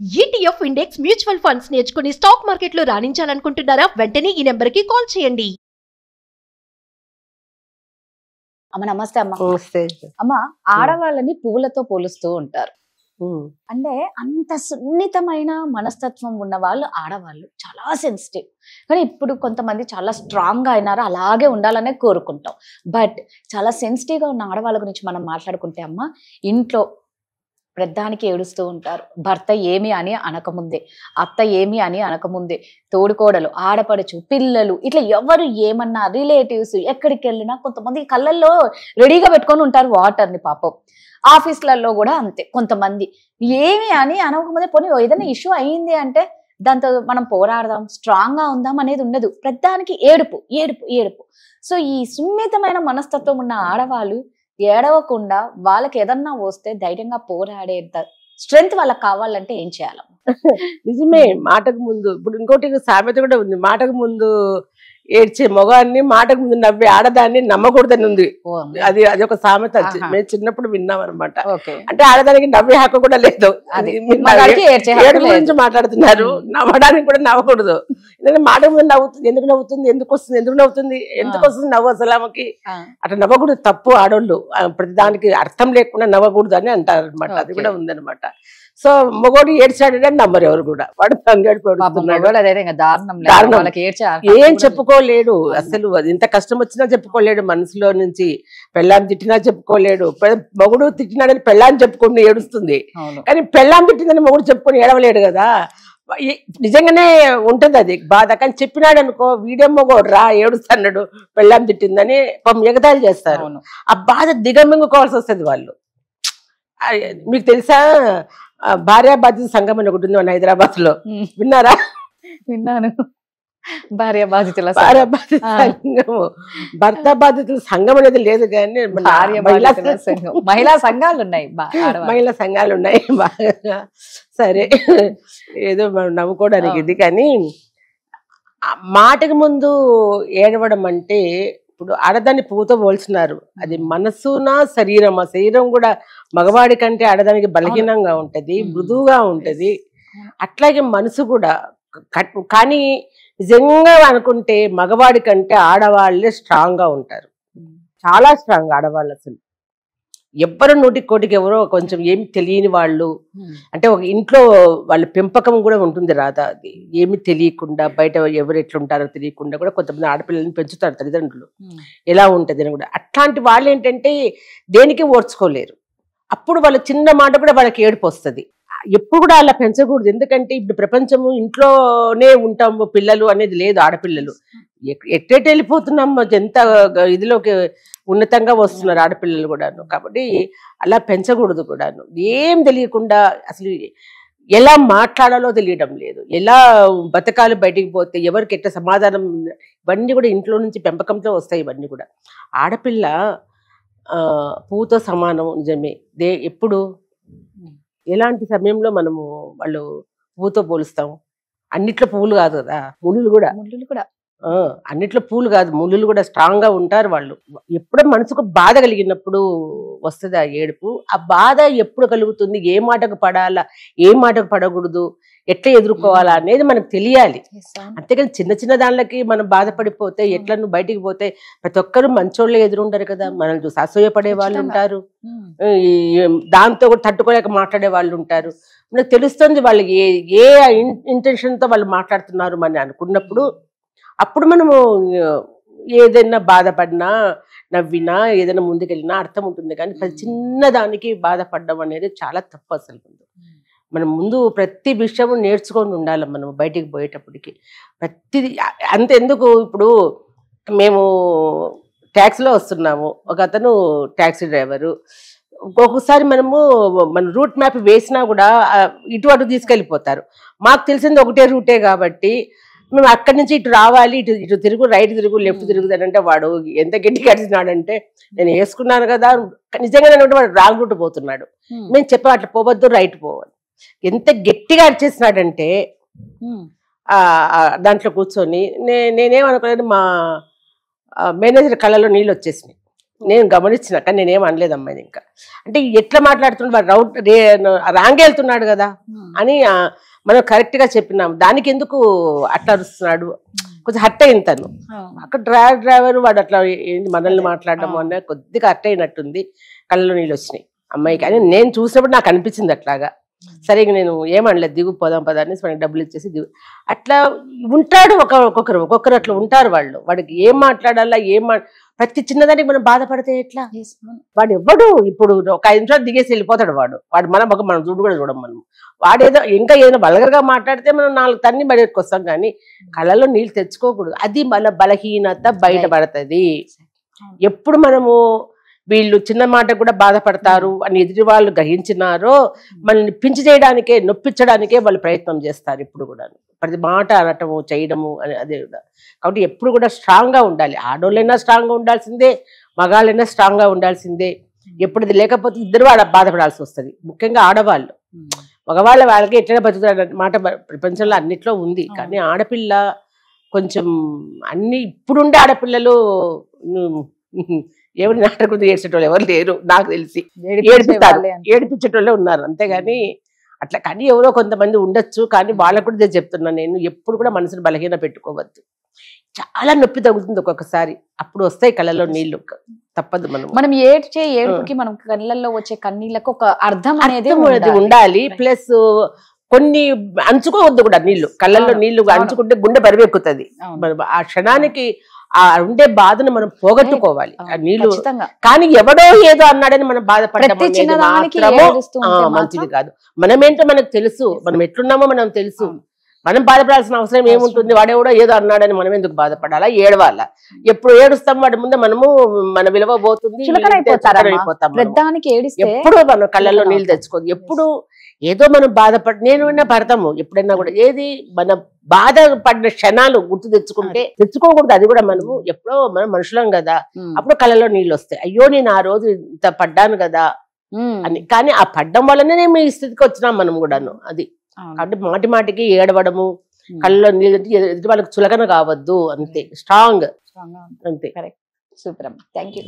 ETF index mutual funds నేర్చుకుని stock మార్కెట్లో రాణించాలనుకుంటున్నారా? వెంటనే ఈ నెంబర్కి కాల్ చేయండి. అమ్మ నమస్తే అమ్మ. నమస్తే. అమ్మ, ఆడవాళ్ళని పువ్వులతో పోలుస్తూ ఉంటారు. అంటే అంత సున్నితమైన మనస్తత్వం ఉన్న వాళ్ళు ఆడవాళ్ళు, చాలా సెన్సిటివ్. కానీ ఇప్పుడు కొంతమంది చాలా స్ట్రాంగ్ గా అయినారు, అలాగే ఉండాలనే కోరుకుంటాం. బట్ చాలా సెన్సిటివ్ గా ఉన్న ఆడవాళ్ళ గురించి మనం మాట్లాడుకుంటే అమ్మ, ఇంట్లో ప్రధానికి ఏడుస్తూ ఉంటారు. భర్త ఏమి అని అనకముందే, అత్త ఏమి అని అనకముందే, తోడుకోడలు, ఆడపడుచు, పిల్లలు, ఇట్లా ఎవరు ఏమన్నా, రిలేటివ్స్ ఎక్కడికి వెళ్ళినా కొంతమంది కళ్ళల్లో రెడీగా పెట్టుకొని ఉంటారు వాటర్ని. పాపం ఆఫీస్లలో కూడా అంతే. కొంతమంది ఏమి అని అనకముందే, పోనీ ఏదైనా ఇష్యూ అయ్యింది అంటే దాంతో మనం పోరాడదాం, స్ట్రాంగ్ గా ఉందాం అనేది ఉండదు. ప్రధానికి ఏడుపు ఏడుపు ఏడుపు. సో ఈ సున్నితమైన మనస్తత్వం ఉన్న ఆడవాళ్ళు ఏడవకుండా వాళ్ళకి ఏదన్నా వస్తే ధైర్యంగా పోరాడేంత స్ట్రెంగ్త్ వాళ్ళకి కావాలంటే ఏం చేయాలి? నిజమే. మాటకు ముందు ఇప్పుడు ఇంకోటి సామెత కూడా ఉంది, మాటకు ముందు ఏడ్చే మగవాన్ని మాటకు ముందు నవ్వే ఆడదాన్ని నమ్మకూడదని ఉంది. అది అది ఒక సామెత. మేము చిన్నప్పుడు విన్నాం అనమాట. అంటే ఆడదానికి నవ్వే హక్కు కూడా లేదు. ఏడు గురించి మాట్లాడుతున్నారు, నవ్వడానికి కూడా నవ్వకూడదు. ఎందుకంటే మాటకు ముందు నవ్వుతుంది, ఎందుకు నవ్వుతుంది, ఎందుకు వస్తుంది, ఎందుకు నవ్వుతుంది, ఎందుకు వస్తుంది నవ్వు అసలు ఆమెకి? అట్లా నవ్వకూడదు, తప్పు. ఆడోళ్ళు ప్రతిదానికి అర్థం లేకుండా నవ్వకూడదు అని అంటారు అనమాట. అది కూడా ఉందనమాట. సో మగోడు ఏడ్చాడని నమ్మరు ఎవరు కూడా. వాడు ఏం చెప్పుకోలేడు అసలు. అది ఎంత కష్టం వచ్చినా చెప్పుకోలేడు, మనసులో నుంచి పెళ్ళాన్ని తిట్టినా చెప్పుకోలేడు. మగుడు తిట్టినాడని పెళ్ళాన్ని చెప్పుకొని ఏడుస్తుంది, కానీ పెళ్ళాన్ని తిట్టిందని మగుడు చెప్పుకొని ఏడవలేడు కదా. నిజంగానే ఉంటది అది బాధ. కానీ చెప్పినాడు అనుకో, వీడేమో రా ఏడుస్తున్నాడు పెళ్ళాన్ని తిట్టిందని ఎగతాళి చేస్తారు. ఆ బాధ దిగమింగుకోవాల్సి వస్తుంది వాళ్ళు. మీకు తెలుసా, భార్య బాధితుల సంఘం అని ఒకటి ఉంది మన హైదరాబాద్ లో, విన్నారా? విన్నాను. భార్య బాధితుల సంఘము, భర్త బాధితుల సంఘం అనేది లేదు కానీ మహిళా సంఘాలు ఉన్నాయి, మహిళా సంఘాలు ఉన్నాయి బాగా. సరే, ఏదో మనం నవ్వుకోవడానికి ఇది. కానీ మాటకు ముందు ఏడవడం అంటే, ఇప్పుడు ఆడదాన్ని పువ్వుతో పోల్చినారు. అది మనసునా శరీరం. ఆ శరీరం కూడా మగవాడి కంటే ఆడదానికి బలహీనంగా ఉంటది, మృదువుగా ఉంటది. అట్లాగే మనసు కూడా. కానీ నిజంగా అనుకుంటే మగవాడి కంటే ఆడవాళ్ళే స్ట్రాంగ్ గా ఉంటారు, చాలా స్ట్రాంగ్ ఆడవాళ్ళు. అసలు ఎవ్వరు నూటికి కోటికి ఎవరో కొంచెం ఏమి తెలియని వాళ్ళు, అంటే ఒక ఇంట్లో వాళ్ళ పెంపకం కూడా ఉంటుంది రాదా, అది ఏమి తెలియకుండా, బయట ఎవరు ఎట్లుంటారో తెలియకుండా కూడా కొంతమంది ఆడపిల్లల్ని పెంచుతారు తల్లిదండ్రులు, ఎలా ఉంటుంది అని కూడా. అట్లాంటి వాళ్ళు ఏంటంటే దేనికి ఓర్చుకోలేరు. అప్పుడు వాళ్ళ చిన్న మాట కూడా వాళ్ళకి ఏడుపు వస్తుంది. ఎప్పుడు కూడా అలా పెంచకూడదు. ఎందుకంటే ఇప్పుడు ప్రపంచము ఇంట్లోనే ఉంటాము, పిల్లలు అనేది లేదు. ఆడపిల్లలు ఎట్టేట వెళ్ళిపోతున్నాము, ఎంత ఇదిలోకి ఉన్నతంగా వస్తున్నారు ఆడపిల్లలు కూడాను. కాబట్టి అలా పెంచకూడదు కూడాను. ఏం తెలియకుండా, అసలు ఎలా మాట్లాడాలో తెలియడం లేదు, ఎలా బతకాలు, బయటికి పోతే ఎవరికి ఎట్లా సమాధానం, ఇవన్నీ కూడా ఇంట్లో నుంచి పెంపకంతో వస్తాయి. ఇవన్నీ కూడా ఆడపిల్ల పువ్వుతో సమానం. నిజమే. ఎప్పుడు ఎలాంటి సమయంలో మనము వాళ్ళు పువ్వుతో పోలుస్తాము? అన్నిట్లో పువ్వులు కాదు కదా, ముళ్ళు కూడా అన్నిట్లో పూలు కాదు, ముళ్ళు కూడా స్ట్రాంగ్ గా ఉంటారు వాళ్ళు. ఎప్పుడో మనసుకు బాధ కలిగినప్పుడు వస్తుంది ఆ ఏడుపు. ఆ బాధ ఎప్పుడు కలుగుతుంది, ఏ మాటకు పడాలా, ఏ మాటకు పడకూడదు, ఎట్లా ఎదుర్కోవాలా అనేది మనకు తెలియాలి. అంతేకాని చిన్న చిన్న దానిలకి మనం బాధపడిపోతే ఎట్లా, నువ్వు బయటికి పోతే ప్రతి ఒక్కరు మంచోళ్ళే ఎదురుంటారు కదా. మనల్ని చూసి అసూయపడే వాళ్ళు ఉంటారు, దాంతో కూడా తట్టుకోలేక మాట్లాడే వాళ్ళు ఉంటారు. మనకు తెలుస్తుంది వాళ్ళు ఏ ఇంటెన్షన్ తో వాళ్ళు మాట్లాడుతున్నారు అని అనుకున్నప్పుడు, అప్పుడు మనము ఏదైనా బాధపడినా, నవ్వినా, ఏదైనా ముందుకెళ్ళినా అర్థం ఉంటుంది. కానీ చిన్న దానికి బాధపడడం అనేది చాలా తప్పు. అసలు మనం ముందు ప్రతి విషయం నేర్చుకొని ఉండాలి మనం బయటికి పోయేటప్పటికి. ప్రతిది అంతెందుకు, ఇప్పుడు మేము ట్యాక్సీలో వస్తున్నాము, ఒక అతను ట్యాక్సీ డ్రైవరు. ఒక్కొక్కసారి మన రూట్ మ్యాప్ వేసినా కూడా ఇటు అటు తీసుకెళ్ళిపోతారు. మాకు తెలిసింది ఒకటే రూటే కాబట్టి మేము అక్కడి నుంచి ఇటు రావాలి, ఇటు తిరుగు, రైట్ తిరుగు, లెఫ్ట్ తిరుగుతానంటే వాడు ఎంత గట్టిగా అడిచినాడంటే, నేను వేసుకున్నాను కదా, నిజంగా వాడు రాంగ్ రూట్ పోతున్నాడు. మేము చెప్పాం అట్లా పోవద్దు, రైట్ పోవాలి. ఎంత గట్టిగా అరిచేసినాడంటే దాంట్లో కూర్చొని నేనేమనుకోలేదు, మా మేనేజర్ కళ్ళలో నీళ్ళు వచ్చేసినాయి. నేను గమనించిన, కానీ నేనేం అనలేదు అమ్మాయిని. ఇంకా అంటే ఎట్లా మాట్లాడుతున్నాడు వాడు, రాంగ్ వెళ్తున్నాడు కదా అని మనం కరెక్ట్ గా చెప్పినాం. దానికి ఎందుకు అట్లా అరుస్తున్నాడు, కొంచెం హర్ట్ అయింది తను. అక్కడ డ్రైవర్ వాడు అట్లా మనల్ని మాట్లాడడం అన్న కొద్దిగా హర్ట్ అయినట్టుంది, కళ్ళలో నీళ్ళు వచ్చినాయి అమ్మాయికి అని నేను చూసినప్పుడు నాకు అనిపించింది అట్లాగా. సరే నేను ఏమనలేదు, దిగు పోదాం పదాన్ని మనకి డబ్బులు ఇచ్చేసి దిగు. అట్లా ఉంటాడు ఒక్కొక్కరు అట్లా ఉంటారు వాళ్ళు. వాడికి ఏం మాట్లాడాలా ప్రతి చిన్నదానికి మనం బాధపడితే ఎట్లా? వాడు ఎవ్వడు ఇప్పుడు ఒక 5 నిమిషాలు దిగేసి వెళ్ళిపోతాడు వాడు మనం చూడు కూడా చూడం. మనం వాడేదో ఇంకా ఏదైనా బలగరగా మాట్లాడితే మనం 4 తన్ని బయటకు వస్తాం, కానీ కళ్ళలో నీళ్ళు తెచ్చుకోకూడదు. అది మన బలహీనత బయటపడుతుంది. ఎప్పుడు మనము వీళ్ళు చిన్న మాట కూడా బాధపడతారు అని ఎదుటి వాళ్ళు గ్రహించినారో మనల్ని పించి చేయడానికే, నొప్పించడానికే వాళ్ళు ప్రయత్నం చేస్తారు. ఇప్పుడు కూడా ప్రతి మాట అనటము చేయడము అని అదే కూడా. కాబట్టి ఎప్పుడు కూడా స్ట్రాంగ్ గా ఉండాలి. ఆడోళ్ళైనా స్ట్రాంగ్ గా ఉండాల్సిందే, మగాళ్ళైనా స్ట్రాంగ్ గా ఉండాల్సిందే. ఎప్పుడు ఇది లేకపోతే ఇద్దరు బాధపడాల్సి వస్తుంది, ముఖ్యంగా ఆడవాళ్ళు. వాళ్ళకి ఎట్లైనా బతుకుతారు మాట ప్రపంచంలో అన్నిట్లో ఉంది. కానీ ఆడపిల్ల కొంచెం అన్ని ఇప్పుడుండే ఆడపిల్లలు ఎవరి నాటకం ఏడ్చేటోళ్ళు ఎవరు లేరు నాకు తెలిసి. ఏడిపించేటోళ్ళే ఉన్నారు అంతేగాని అట్లా. కానీ ఎవరో కొంతమంది ఉండొచ్చు, కానీ వాళ్ళకు కూడా ఇదే చెప్తున్నా నేను, ఎప్పుడు కూడా మనసును బలహీన పెట్టుకోవద్దు. చాలా నొప్పి తగ్గుతుంది ఒక్కొక్కసారి, అప్పుడు వస్తాయి కళ్ళలో నీళ్లు, తప్పదు. మనం ఏడుపుకి మనం కళ్ళల్లో వచ్చే కన్నీళ్ళకు ఒక అర్థం అనేది ఉండాలి. ప్లస్ కొన్ని అంచుకోవద్దు కూడా, నీళ్లు కళ్ళల్లో నీళ్లు అంచుకుంటే గుండె బరువెక్కుతుంది. ఆ క్షణానికి ఆ ఉండే బాధను మనం పోగొట్టుకోవాలి ఆ నీళ్లు. కానీ ఎవడో ఏదో అన్నాడని మనం బాధపడడం మంచిది కాదు. మనమేంటో మనకు తెలుసు, మనం ఎట్లున్నామో మనం తెలుసు. మనం బాధపడాల్సిన అవసరం ఏముంటుంది? వాడెవడో ఏదో అన్నాడని మనం ఎందుకు బాధపడాలా, ఏడవాలా? ఎప్పుడు ఏడుస్తాం వాడి ముందే మనము మన విలువ పోతుంది, ఎప్పుడు మనం కళ్ళల్లో నీళ్ళు తెచ్చుకోదు. ఎప్పుడు ఏదో మనం నేనైనా పడతాము ఎప్పుడైనా కూడా. ఏది మన బాధపడిన క్షణాలు గుర్తు తెచ్చుకోకూడదు. అది కూడా మనము ఎప్పుడో మనం మనుషులం కదా, అప్పుడు కళ్ళలో నీళ్ళు వస్తాయి. అయ్యో నేను ఆ రోజు ఇంత పడ్డాను కదా అని. కానీ ఆ పడ్డం వల్లనే మేము ఈ స్థితికి వచ్చినాం మనం కూడాను. అది కాబట్టి మాటికి ఏడవడము, కళ్ళలో నీళ్ళు ఎదుటి వాళ్ళకి చులకన కావద్దు, అంతే. స్ట్రాంగ్ అంతే. సూపర్. Thank you.